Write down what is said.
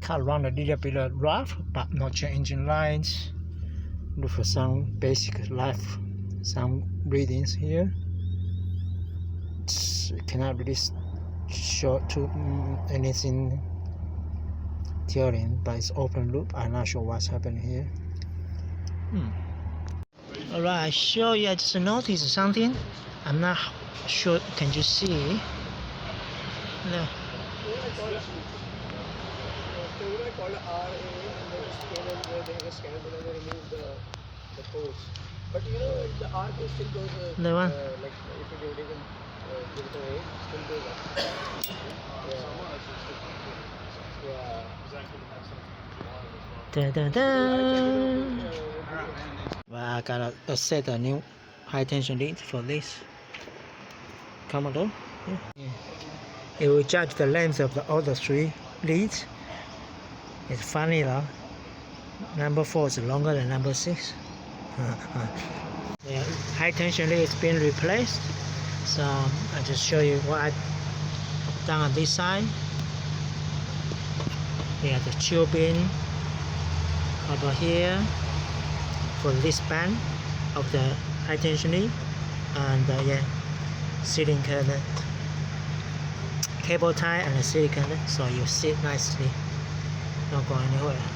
car run a little bit rough, but not changing lines. Look for some basic life, some readings here. Cannot really show to anything telling, but it's open loop. I'm not sure what's happening here. Alright, I show you. I just noticed something. I'm not sure. Can you see? No. But you know, the arc still goes The one? like if you don't even give it away, it still goes up. Da, da, da. Well, I gotta set a new high tension lead for this Commodore. Yeah. It will judge the length of the other 3 leads. It's funny though. Number 4 is longer than number 6. The high tension lead is being replaced. So I'll just show you what I've done on this side. Yeah, the tubing over here for this band of the high tension lead, and yeah, silicon cable tie and a silicon, so you sit nicely, don't go anywhere.